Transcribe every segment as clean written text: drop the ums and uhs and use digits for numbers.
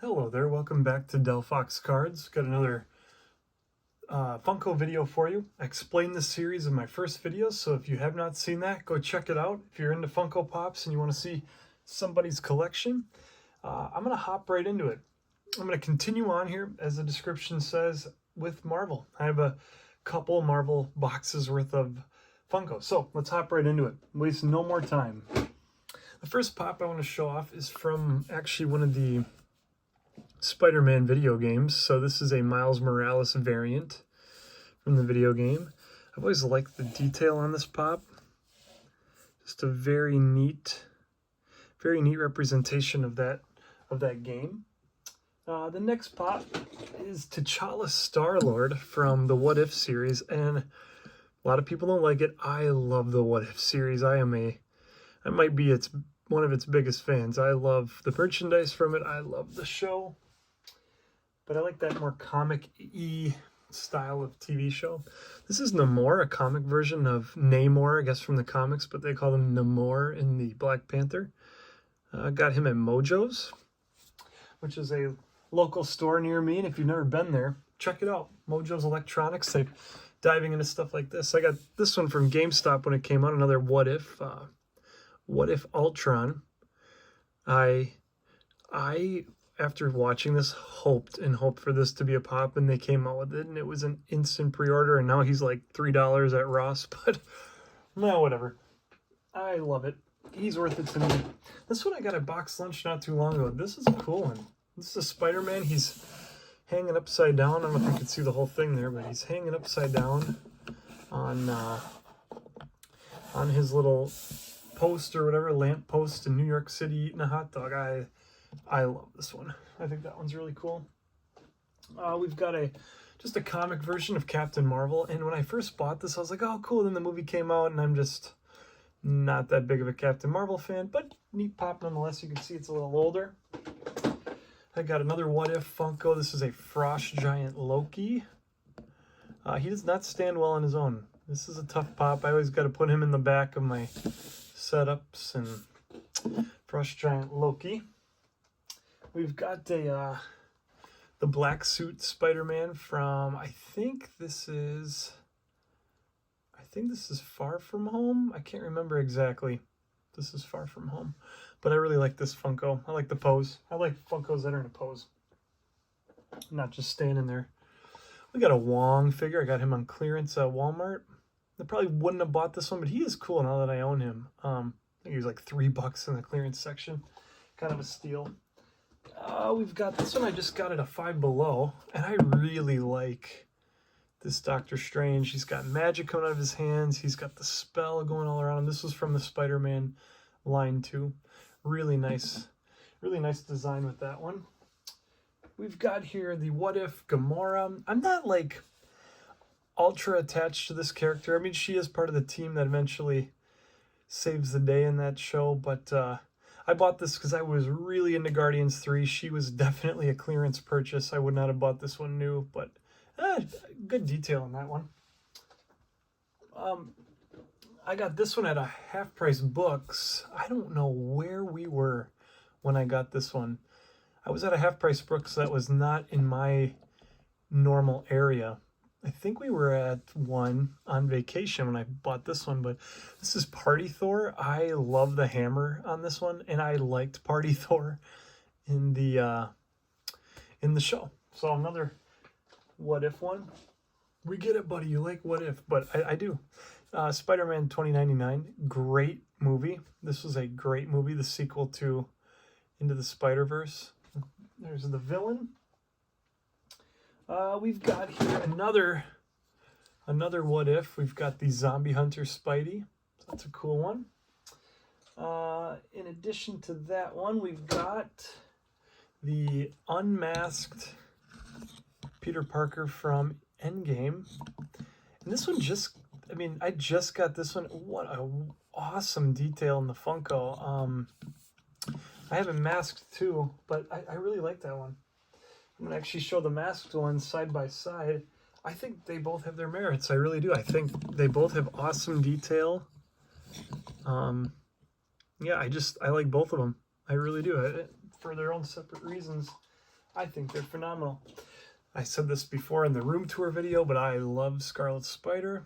Hello there, welcome back to Del Fox Cards. Got another Funko video for you. I explained this series in my first video, so if you have not seen that, go check it out. If you're into Funko Pops and you want to see somebody's collection, I'm going to hop right into it. I'm going to continue on here, as the description says, with Marvel. I have a couple Marvel boxes worth of Funko, so let's hop right into it. Waste no more time. The first pop I want to show off is from actually one of the Spider-Man video games. So this is a Miles Morales variant from the video game. I've always liked the detail on this pop. Just a very neat representation of that game. The next pop is T'Challa Star-Lord from the What If series, and a lot of people don't like it. I love the What If series. I might be one of its biggest fans. I love the merchandise from it. I love the show. But I like that more comic-y style of TV show. This is Namor, a comic version of Namor, I guess from the comics, but they call him Namor in the Black Panther. Got him at Mojo's, which is a local store near me, and if you've never been there, check it out. Mojo's Electronics. They're diving into stuff like this. I got this one from GameStop when it came out, another What If Ultron. I after watching this, hoped for this to be a pop, and they came out with it, and it was an instant pre-order, and now he's like $3 at Ross, but no, whatever. I love it. He's worth it to me. This one I got at Box Lunch not too long ago. This is a cool one. This is a Spider-Man. He's hanging upside down. I don't know if you can see the whole thing there, but he's hanging upside down on his little post or whatever, lamp post in New York City eating a hot dog. I love this one. I think that one's really cool. We've got just a comic version of Captain Marvel, and when I first bought this, I was like, oh, cool. Then the movie came out, and I'm just not that big of a Captain Marvel fan, but neat pop nonetheless. You can see it's a little older. I got another What If Funko. This is a Frost Giant Loki. He does not stand well on his own. This is a tough pop. I always got to put him in the back of my setups, and Frost Giant Loki. We've got the black suit Spider-Man from, I think this is Far From Home. I can't remember exactly. This is Far From Home. But I really like this Funko. I like the pose. I like Funkos that are in a pose, not just standing there. We got a Wong figure. I got him on clearance at Walmart. I probably wouldn't have bought this one, but he is cool now that I own him. I think he was like $3 in the clearance section. Kind of a steal. We've got this one. I just got it a Five Below, and I really like this Doctor Strange. He's got magic coming out of his hands. He's got the spell going all around him. This was from the Spider-Man line too. Really nice design with that one. We've got here the What If Gamora. I'm not like ultra attached to this character. I mean, she is part of the team that eventually saves the day in that show, but I bought this because I was really into Guardians 3. She was definitely a clearance purchase. I would not have bought this one new, but good detail on that one. I got this one at a Half Price Books. I don't know where we were when I got this one. I was at a Half Price Books that was not in my normal area. I think we were at one on vacation when I bought this one, but this is Party Thor. I love the hammer on this one, and I liked Party Thor in the show. So another What If one. We get it, buddy. You like What If, but I do. Spider-Man 2099, great movie. This was a great movie, the sequel to Into the Spider-Verse. There's the villain. We've got here another What If. We've got the Zombie Hunter Spidey. So that's a cool one. In addition to that one, we've got the unmasked Peter Parker from Endgame. And this one I just got this one. What an awesome detail in the Funko. I have it masked too, but I really like that one. I'm going to actually show the masked ones side by side. I think they both have their merits. I really do. I think they both have awesome detail. Yeah, I like both of them. I really do. For their own separate reasons. I think they're phenomenal. I said this before in the room tour video, but I love Scarlet Spider.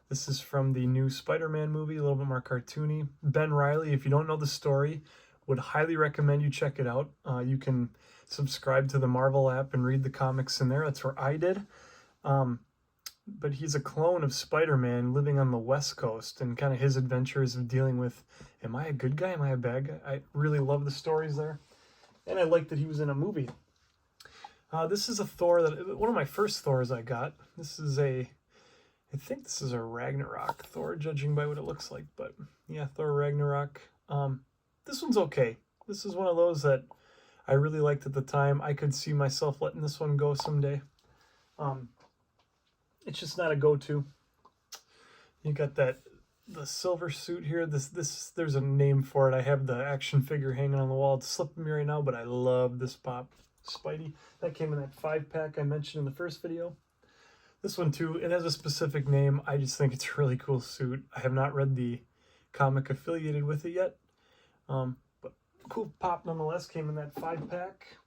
This is from the new Spider-Man movie, a little bit more cartoony. Ben Reilly, if you don't know the story, would highly recommend you check it out. You can subscribe to the Marvel app and read the comics in there. That's where I did. But he's a clone of Spider-Man living on the West Coast, and kind of his adventures of dealing with, am I a good guy? Am I a bad guy? I really love the stories there. And I like that he was in a movie. This is a Thor, one of my first Thors I got. This is I think this is a Ragnarok Thor, judging by what it looks like. But yeah, Thor Ragnarok. This one's okay. This is one of those that I really liked at the time. I could see myself letting this one go someday. It's just not a go-to. You got the silver suit here. There's a name for it. I have the action figure hanging on the wall. It's slipping me right now, but I love this pop. Spidey. That came in that 5-pack I mentioned in the first video. This one too, it has a specific name. I just think it's a really cool suit. I have not read the comic affiliated with it yet. But cool pop nonetheless. Came in that 5-pack.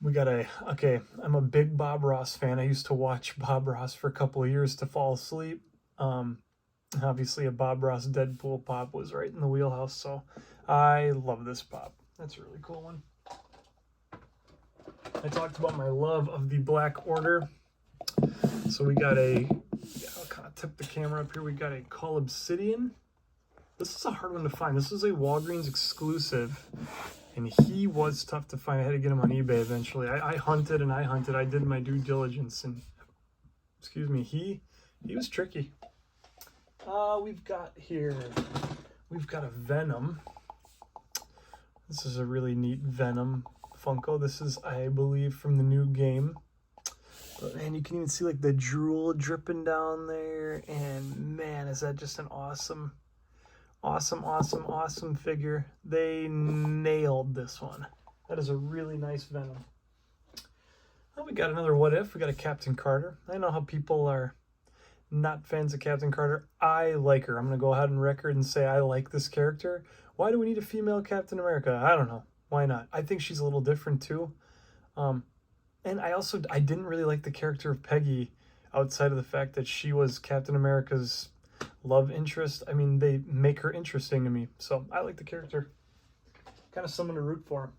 We got okay, I'm a big Bob Ross fan. I used to watch Bob Ross for a couple of years to fall asleep. Obviously a Bob Ross Deadpool pop was right in the wheelhouse, so I love this pop. That's a really cool one. I talked about my love of the Black Order. So we got I'll kind of tip the camera up here. We got a Call Obsidian. This is a hard one to find. This is a Walgreens exclusive. And he was tough to find. I had to get him on eBay eventually. I hunted and I hunted. I did my due diligence. And, excuse me, he was tricky. We've got a Venom. This is a really neat Venom Funko. This is, I believe, from the new game. But man, you can even see like the drool dripping down there. And man, is that just an awesome figure. They nailed this one. That is a really nice Venom. Well, we got another What If. We got a Captain Carter. I know how people are not fans of Captain Carter. I like her. I'm going to go ahead and record and say I like this character. Why do we need a female Captain America? I don't know. Why not? I think she's a little different too. And I didn't really like the character of Peggy outside of the fact that she was Captain America's love interest. I mean, they make her interesting to me. So I like the character. Kind of someone to root for.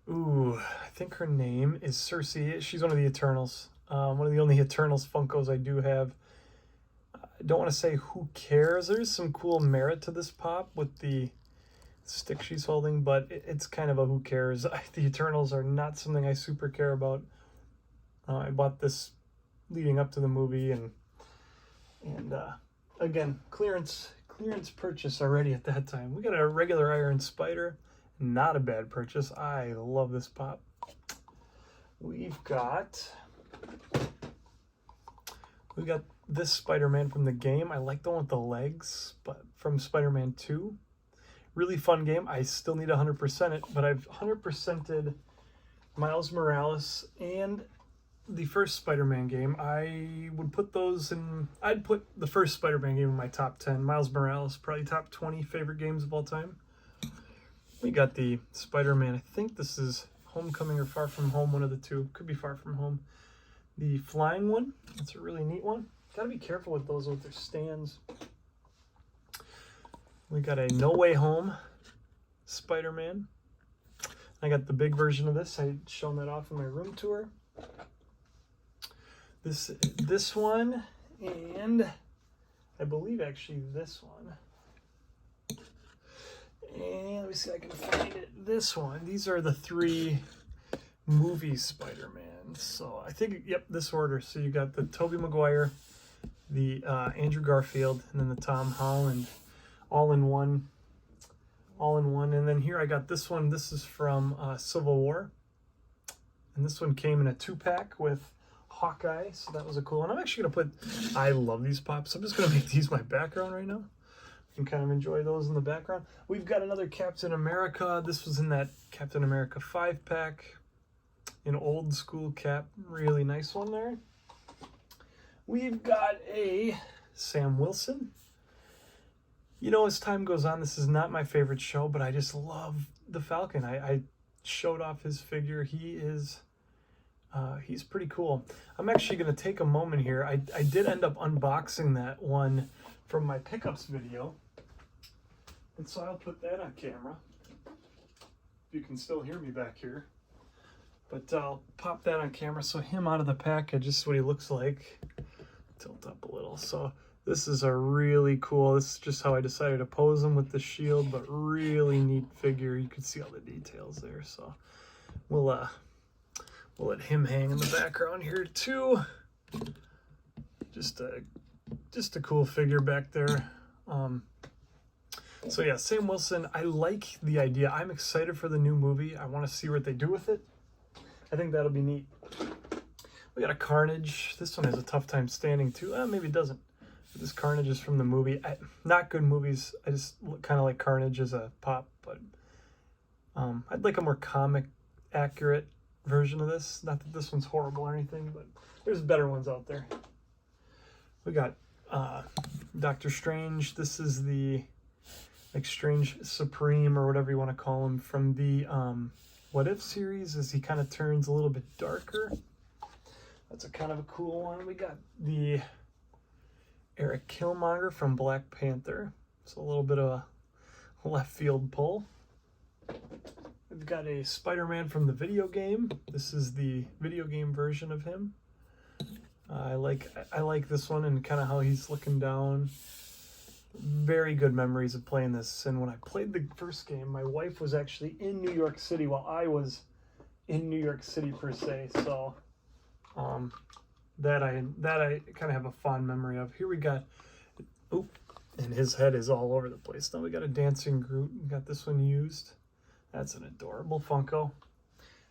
Ooh, I think her name is Cersei. She's one of the Eternals. One of the only Eternals Funkos I do have. I don't want to say who cares. There's some cool merit to this pop with the stick she's holding, but it's kind of a who cares. The Eternals are not something I super care about. I bought this leading up to the movie, and again, clearance purchase already at that time. We got a regular Iron Spider. Not a bad purchase. I love this pop. We've got this Spider-Man from the game. I like the one with the legs, but from Spider-Man 2. Really fun game. I still need 100% it, but I've 100%ed Miles Morales and the first Spider-Man game. I would put those in... I'd put the first Spider-Man game in my top 10. Miles Morales, probably top 20 favorite games of all time. We got the Spider-Man. I think this is Homecoming or Far From Home, one of the two. Could be Far From Home. The flying one. That's a really neat one. Gotta be careful with those with their stands. We got a No Way Home Spider-Man. I got the big version of this. I had shown that off in my room tour. This one, and I believe actually this one. And let me see if I can find it. This one. These are the 3 movie Spider-Man. So I think, yep, this order. So you got the Tobey Maguire, the Andrew Garfield, and then the Tom Holland. All in one. And then here I got this one. This is from Civil War. And this one came in a 2-pack with Hawkeye. So that was a cool one. I'm actually going to put... I love these pops. I'm just going to make these my background right now. You can kind of enjoy those in the background. We've got another Captain America. This was in that Captain America 5-pack. An old school cap. Really nice one there. We've got a Sam Wilson. You know, as time goes on, this is not my favorite show, but I just love the Falcon. I showed off his figure. He's pretty cool. I'm actually going to take a moment here. I did end up unboxing that one from my pickups video. And so I'll put that on camera. If you can still hear me back here. But I'll pop that on camera. So him out of the package, this is what he looks like. Tilt up a little. So this is a really cool, this is just how I decided to pose him with the shield, but really neat figure. You can see all the details there. So we'll let him hang in the background here too. Just a cool figure back there. So yeah, Sam Wilson, I like the idea. I'm excited for the new movie. I want to see what they do with it. I think that'll be neat. We got a Carnage. This one has a tough time standing too. Maybe it doesn't. But this Carnage is from the movie. Not good movies. I just kind of like Carnage as a pop, but I'd like a more comic accurate version of this. Not that this one's horrible or anything, but there's better ones out there. We got Doctor Strange. This is the like Strange Supreme or whatever you want to call him from the What If series, as he kind of turns a little bit darker. That's a kind of a cool one. We got the Eric Killmonger from Black Panther. It's a little bit of a left field pull. We've got a Spider-Man from the video game. This is the video game version of him. I like this one and kind of how he's looking down. Very good memories of playing this. And when I played the first game, my wife was actually in New York City while I was in New York City per se. So that I kind of have a fond memory of. Here we got, and his head is all over the place. Now we got a dancing Groot. We got this one used. That's an adorable Funko.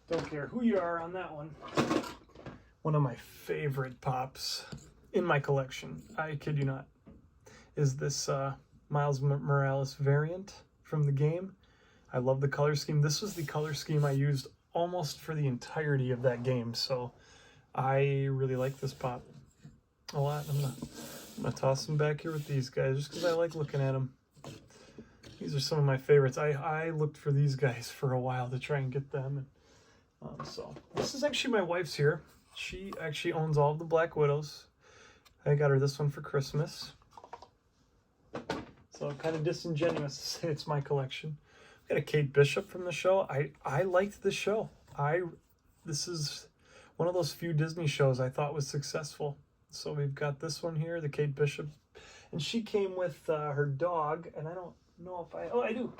Don't care who you are on that one. One of my favorite pops in my collection, I kid you not, is this Miles Morales variant from the game. I love the color scheme. This was the color scheme I used almost for the entirety of that game, so I really like this pop a lot. I'm gonna toss him back here with these guys just because I like looking at them. These are some of my favorites. I looked for these guys for a while to try and get them. So this is actually my wife's here. She actually owns all of the Black Widows. I got her this one for Christmas. So kind of disingenuous to say it's my collection. We got a Kate Bishop from the show. I liked the show. This is one of those few Disney shows I thought was successful. So we've got this one here, the Kate Bishop. And she came with her dog, and I don't know if I do.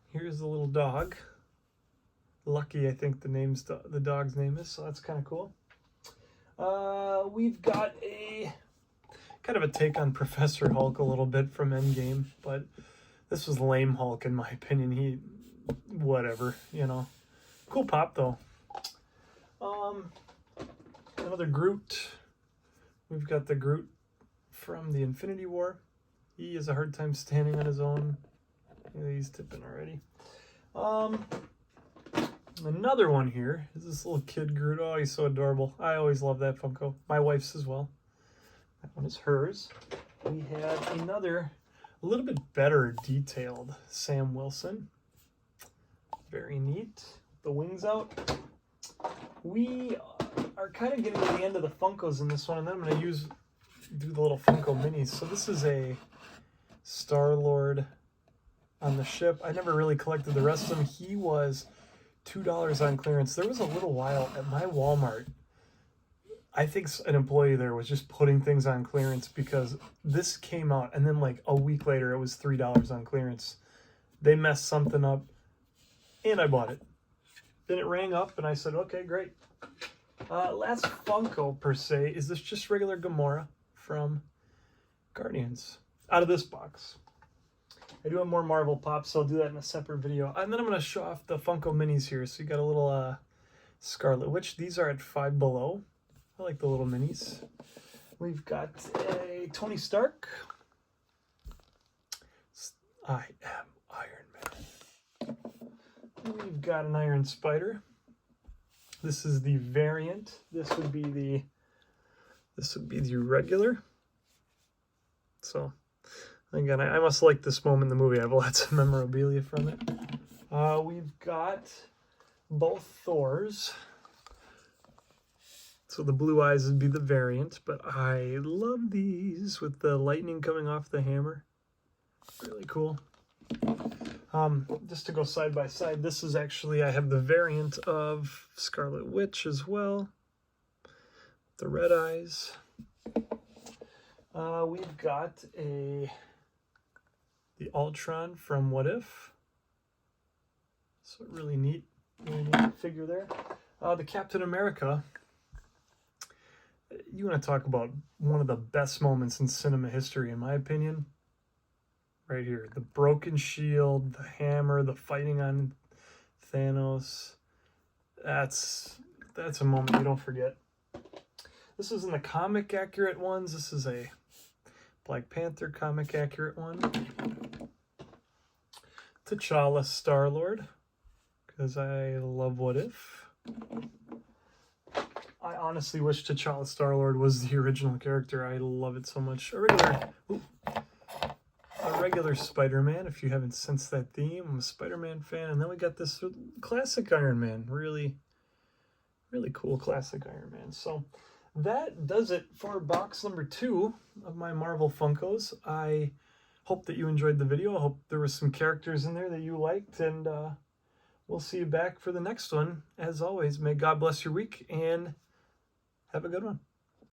Here's the little dog. Lucky, I think the dog's name is, so that's kind of cool. We've got a kind of a take on Professor Hulk a little bit from Endgame, but this was lame Hulk in my opinion. Whatever, you know. Cool pop though. Another Groot. We've got the Groot from the Infinity War. He has a hard time standing on his own. Yeah, he's tipping already. Another one here is this little kid Groot. Oh, he's so adorable. I always love that Funko. My wife's as well. That one is hers. We had another, a little bit better detailed Sam Wilson. Very neat. The wings out. We are kind of getting to the end of the Funkos in this one, and then I'm going to do the little Funko minis. So this is a Star-Lord on the ship. I never really collected the rest of them. He was $2 on clearance. There was a little while at my Walmart, I think an employee there was just putting things on clearance because this came out and then like a week later it was $3 on clearance. They messed something up and I bought it. Then it rang up and I said, okay, great. Last Funko per se is this just regular Gamora from Guardians out of this box. I do have more Marvel pops, so I'll do that in a separate video. And then I'm going to show off the Funko minis here. So you got a little Scarlet Witch. These are at Five Below. I like the little minis. We've got a Tony Stark. I am Iron Man. We've got an Iron Spider. This is the variant. This would be the regular. So Again, I must like this moment in the movie. I have lots of memorabilia from it. We've got both Thors. So the blue eyes would be the variant, but I love these with the lightning coming off the hammer. Really cool. Just to go side by side, this is actually, I have the variant of Scarlet Witch as well. The red eyes. We've got the Ultron from What If. So really neat figure there. The Captain America. You want to talk about one of the best moments in cinema history, in my opinion. Right here, the broken shield, the hammer, the fighting on Thanos. That's a moment you don't forget. This is in the comic accurate ones. This is a Black Panther comic accurate one. T'Challa Star-Lord, because I love What If. I honestly wish T'Challa Star-Lord was the original character. I love it so much. A regular Spider-Man, if you haven't sensed that theme. I'm a Spider-Man fan. And then we got this classic Iron Man. Really, really cool classic Iron Man. So that does it for box number 2 of my Marvel Funkos. I hope that you enjoyed the video. I hope there were some characters in there that you liked. And we'll see you back for the next one. As always, may God bless your week and have a good one.